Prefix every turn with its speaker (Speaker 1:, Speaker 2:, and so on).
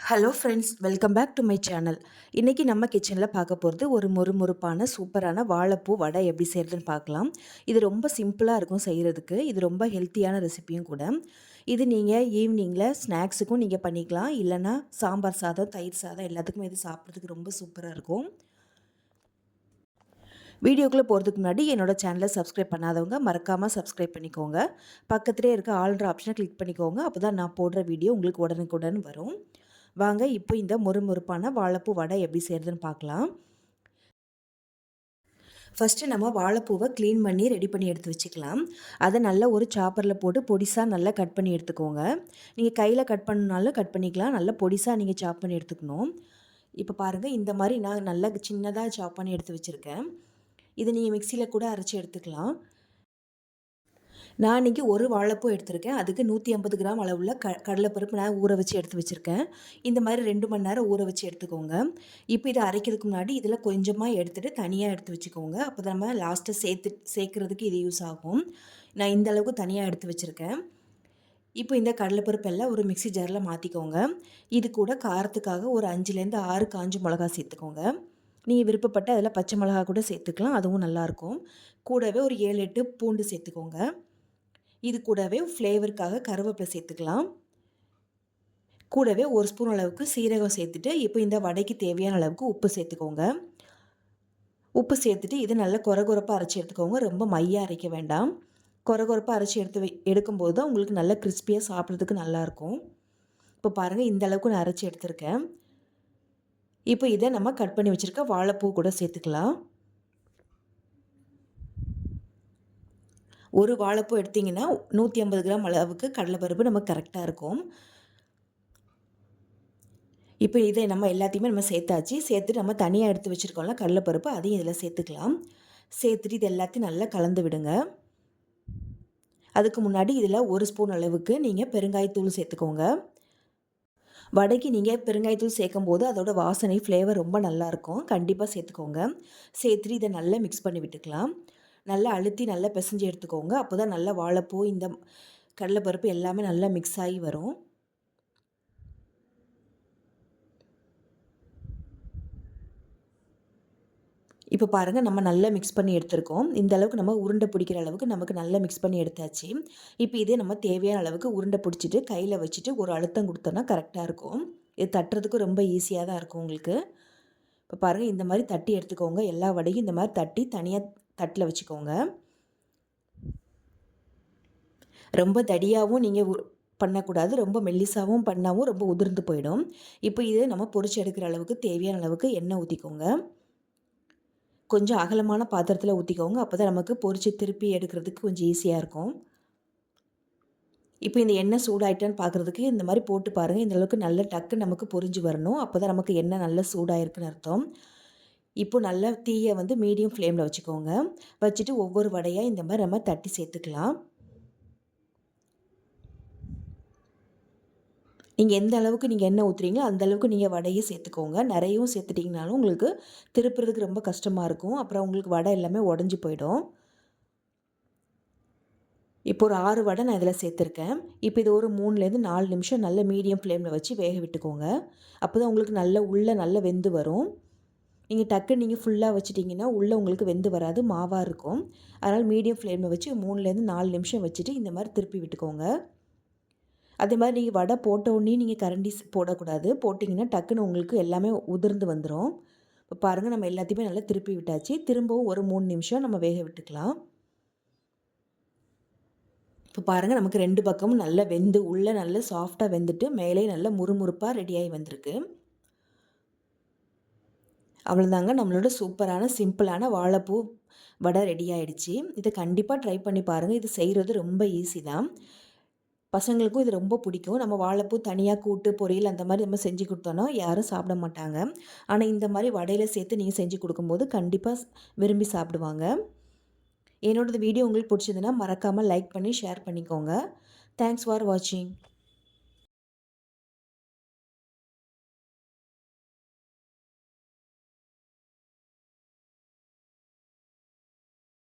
Speaker 1: Hello friends, welcome back to my channel. இன்றைக்கி நம்ம கிச்சனில் பார்க்க போகிறது ஒரு மொறுமொறுப்பான சூப்பரான வாழைப்பூ வடை எப்படி செய்கிறதுன்னு பார்க்கலாம். இது ரொம்ப சிம்பிளாக இருக்கும் செய்கிறதுக்கு. இது ரொம்ப ஹெல்த்தியான ரெசிபியும் கூட. இது நீங்கள் ஈவினிங்கில் ஸ்நாக்ஸுக்கும் நீங்கள் பண்ணிக்கலாம். இல்லைனா சாம்பார் சாதம், தயிர் சாதம் எல்லாத்துக்குமே இது சாப்பிட்றதுக்கு ரொம்ப சூப்பராக இருக்கும். வீடியோக்குள்ளே போகிறதுக்கு முன்னாடி என்னோடய சேனலை சப்ஸ்கிரைப் பண்ணாதவங்க மறக்காமல் சப்ஸ்கிரைப் பண்ணிக்கோங்க. பக்கத்துலேயே இருக்க ஆல்ன்ற ஆப்ஷனை கிளிக் பண்ணிக்கோங்க. அப்போ தான் நான் போடுற வீடியோ உங்களுக்கு உடனுக்குடன் வரும். வாங்க இப்போ இந்த மொறுமொறுப்பான வாழைப்பூ வடை எப்படி செய்கிறதுன்னு பார்க்கலாம். ஃபஸ்ட்டு நம்ம வாழைப்பூவை க்ளீன் பண்ணி ரெடி பண்ணி எடுத்து வச்சுக்கலாம். அதை நல்லா ஒரு சாப்பரில் போட்டு பொடிசாக நல்லா கட் பண்ணி எடுத்துக்கோங்க. நீங்கள் கையில் கட் பண்ணாலும் கட் பண்ணிக்கலாம். நல்லா பொடிசாக நீங்கள் சாப் பண்ணி எடுத்துக்கணும். இப்போ பாருங்கள், இந்த மாதிரி நான் நல்லா சின்னதாக சாப் பண்ணி எடுத்து வச்சுருக்கேன். இதை நீங்கள் மிக்சியில் கூட அரைச்சி எடுத்துக்கலாம். நான் இன்றைக்கி ஒரு வாழைப்பூ எடுத்திருக்கேன். அதுக்கு 150 கிராம் அளவுள்ள கடலைப்பருப்பு நான் ஊற வச்சு எடுத்து வச்சுருக்கேன். இந்த மாதிரி 2 மணி நேரம் ஊற வச்சு எடுத்துக்கோங்க. இப்போ இதை அரைக்கிறதுக்கு முன்னாடி இதில் கொஞ்சமாக எடுத்துகிட்டு தனியாக எடுத்து வச்சுக்கோங்க. அப்போ தான் நம்ம லாஸ்ட்டாக சேர்க்குறதுக்கு இது யூஸ் ஆகும். நான் இந்த அளவுக்கு தனியாக எடுத்து வச்சுருக்கேன். இப்போ இந்த கடலைப்பருப்பு எல்லாம் ஒரு மிக்ஸி ஜாரில் மாற்றிக்கோங்க. இது கூட காரத்துக்காக ஒரு 5லேருந்து 6 காஞ்ச மிளகா சேர்த்துக்கோங்க. நீங்கள் விருப்பப்பட்ட அதில் பச்சை மிளகா கூட சேர்த்துக்கலாம், அதுவும் நல்லாயிருக்கும். கூடவே ஒரு 7-8 பூண்டு சேர்த்துக்கோங்க. இது கூடவே ஃப்ளேவருக்காக கருவேப்பிலை சேர்த்துக்கலாம். கூடவே 1 ஸ்பூன் அளவுக்கு சீரகம் சேர்த்துட்டு இப்போ இந்த வடைக்கு தேவையான அளவுக்கு உப்பு சேர்த்துக்கோங்க. உப்பு சேர்த்துட்டு இது நல்லா கொரகொரப்பாக அரைச்சி எடுத்துக்கோங்க. ரொம்ப மையாக அரைக்க வேண்டாம். கொரகொரப்பாக அரைச்சி எடுக்கும்போது தான் உங்களுக்கு நல்லா கிறிஸ்பியாக சாப்பிட்றதுக்கு நல்லாயிருக்கும். இப்போ பாருங்கள், இந்த அளவுக்கு நான் அரைச்சி எடுத்துருக்கேன். இப்போ இதை நம்ம கட் பண்ணி வச்சுருக்க வாழைப்பூ கூட சேர்த்துக்கலாம். ஒரு வாழைப்பூ எடுத்திங்கன்னா 150 கிராம் அளவுக்கு கடலைப்பருப்பு நமக்கு கரெக்டாக இருக்கும். இப்போ இதை நம்ம எல்லாத்தையுமே நம்ம சேர்த்தாச்சு. சேர்த்துட்டு நம்ம தனியாக எடுத்து வச்சுருக்கோம்ல கடலைப்பருப்பு, அதையும் இதில் சேர்த்துக்கலாம். சேர்த்துட்டு இது எல்லாத்தையும் நல்லா கலந்து விடுங்க. அதுக்கு முன்னாடி இதில் 1 ஸ்பூன் அளவுக்கு நீங்கள் பெருங்காயத்தூள் சேர்த்துக்கோங்க. வடைக்கு நீங்கள் பெருங்காயத்தூள் சேர்க்கும்போது அதோட வாசனை ஃப்ளேவர் ரொம்ப நல்லாயிருக்கும். கண்டிப்பாக சேர்த்துக்கோங்க. சேர்த்துட்டு இதை நல்லா மிக்ஸ் பண்ணி விட்டுக்கலாம். நல்லா அழுத்தி நல்லா பிசைஞ்சு எடுத்துக்கோங்க. அப்போ தான் நல்லா வாழைப்பூ இந்த கடலைப்பருப்பு எல்லாமே நல்லா மிக்ஸ் ஆகி வரும். இப்போ பாருங்கள், நம்ம நல்லா மிக்ஸ் பண்ணி எடுத்துருக்கோம். இந்த அளவுக்கு நம்ம உருண்டை பிடிக்கிற அளவுக்கு நமக்கு நல்லா மிக்ஸ் பண்ணி எடுத்தாச்சு. இப்போ இதே நம்ம தேவையான அளவுக்கு உருண்டை பிடிச்சிட்டு கையில் வச்சுட்டு ஒரு அழுத்தம் கொடுத்தோன்னா கரெக்டாக இருக்கும். இது தட்டுறதுக்கு ரொம்ப ஈஸியாக தான் இருக்கும் உங்களுக்கு. இப்போ பாருங்கள், இந்த மாதிரி தட்டி எடுத்துக்கோங்க. எல்லா வடையும் இந்த மாதிரி தட்டி தனியாக தட்டில் வச்சுக்கோங்க. ரொம்ப தடியாகவும் நீங்கள் பண்ணக்கூடாது, ரொம்ப மெல்லிசாகவும் பண்ணாவும் ரொம்ப உதிர்ந்து போயிடும். இப்போ இது நம்ம பொரிச்சு எடுக்கிற அளவுக்கு தேவையான அளவுக்கு எண்ணெய் ஊற்றிக்கோங்க. கொஞ்சம் அகலமான பாத்திரத்தில் ஊற்றிக்கோங்க. அப்போ தான் நமக்கு பொரிச்சு திருப்பி எடுக்கிறதுக்கு கொஞ்சம் ஈஸியாக இருக்கும். இப்போ இந்த எண்ணெய் சூடாயிட்டான்னு பார்க்குறதுக்கு இந்த மாதிரி போட்டு பாருங்கள். இந்த அளவுக்கு நல்ல டக்கு நமக்கு பொரிஞ்சு வரணும். அப்போ தான் நமக்கு எண்ணெய் நல்லா சூடாயிருக்குன்னு அர்த்தம். இப்போ நல்லா தீயை மீடியம் ஃப்ளேமில் வச்சுக்கோங்க. வச்சுட்டு ஒவ்வொரு வடையாக இந்த மாதிரி நம்ம தட்டி சேர்த்துக்கலாம். நீங்கள் எந்த அளவுக்கு நீங்கள் எண்ணெய் ஊற்றுறீங்களோ அந்த அளவுக்கு நீங்கள் வடையை சேர்த்துக்கோங்க. நிறையவும் சேர்த்துட்டிங்கனாலும் உங்களுக்கு திருப்புறதுக்கு ரொம்ப கஷ்டமாக இருக்கும். அப்புறம் உங்களுக்கு வடை எல்லாமே உடஞ்சி போயிடும். இப்போ ஒரு 6 வடை நான் இதில் சேர்த்துருக்கேன். இப்போ இது ஒரு 3லேருந்து 4 நிமிஷம் நல்ல மீடியம் ஃப்ளேமில் வச்சு வேக விட்டுக்கோங்க. அப்போ தான் உங்களுக்கு உள்ளே நல்லா வெந்து வரும். நீங்கள் ஃபுல்லாக வச்சுட்டிங்கன்னா உள்ளே உங்களுக்கு வெந்து வராது, மாவாக இருக்கும். அதனால் மீடியம் ஃப்ளேமில் வச்சு 3லேருந்து 4 நிமிஷம் வச்சுட்டு இந்த மாதிரி திருப்பி விட்டுக்கோங்க. அதே மாதிரி நீங்கள் வடை போட்ட உடனே நீங்கள் கரண்டி போடக்கூடாது. போட்டிங்கன்னா டக்குன்னு உங்களுக்கு எல்லாமே உதிர்ந்து வந்துடும். இப்போ பாருங்கள், நம்ம எல்லாத்தையுமே நல்லா திருப்பி விட்டாச்சு. திரும்பவும் ஒரு 3 நிமிஷம் நம்ம வேக விட்டுக்கலாம். இப்போ பாருங்கள், நமக்கு 2 பக்கமும் நல்லா வெந்து உள்ளே நல்லா சாஃப்டாக வெந்துட்டு மேலே நல்லா முறுமுறுப்பாக ரெடியாகி வந்திருக்கு. அவ்வளோதாங்க, நம்மளோட சூப்பரான சிம்பிளான வாழைப்பூ வடை ரெடி ஆகிடுச்சு. இதை கண்டிப்பாக ட்ரை பண்ணி பாருங்கள். இது செய்கிறது ரொம்ப ஈஸி தான். பசங்களுக்கும் இது ரொம்ப பிடிக்கும். நம்ம வாழைப்பூ தனியாக கூட்டு, பொரியல் அந்த மாதிரி நம்ம செஞ்சு கொடுத்தோன்னா யாரும் சாப்பிட மாட்டாங்க. ஆனால் இந்த மாதிரி வடையில் சேர்த்து நீங்கள் செஞ்சு கொடுக்கும்போது கண்டிப்பாக விரும்பி சாப்பிடுவாங்க. என்னோடய வீடியோ உங்களுக்கு பிடிச்சதுன்னா மறக்காமல் லைக் பண்ணி ஷேர் பண்ணிக்கோங்க. தேங்க்ஸ் ஃபார் வாட்சிங்.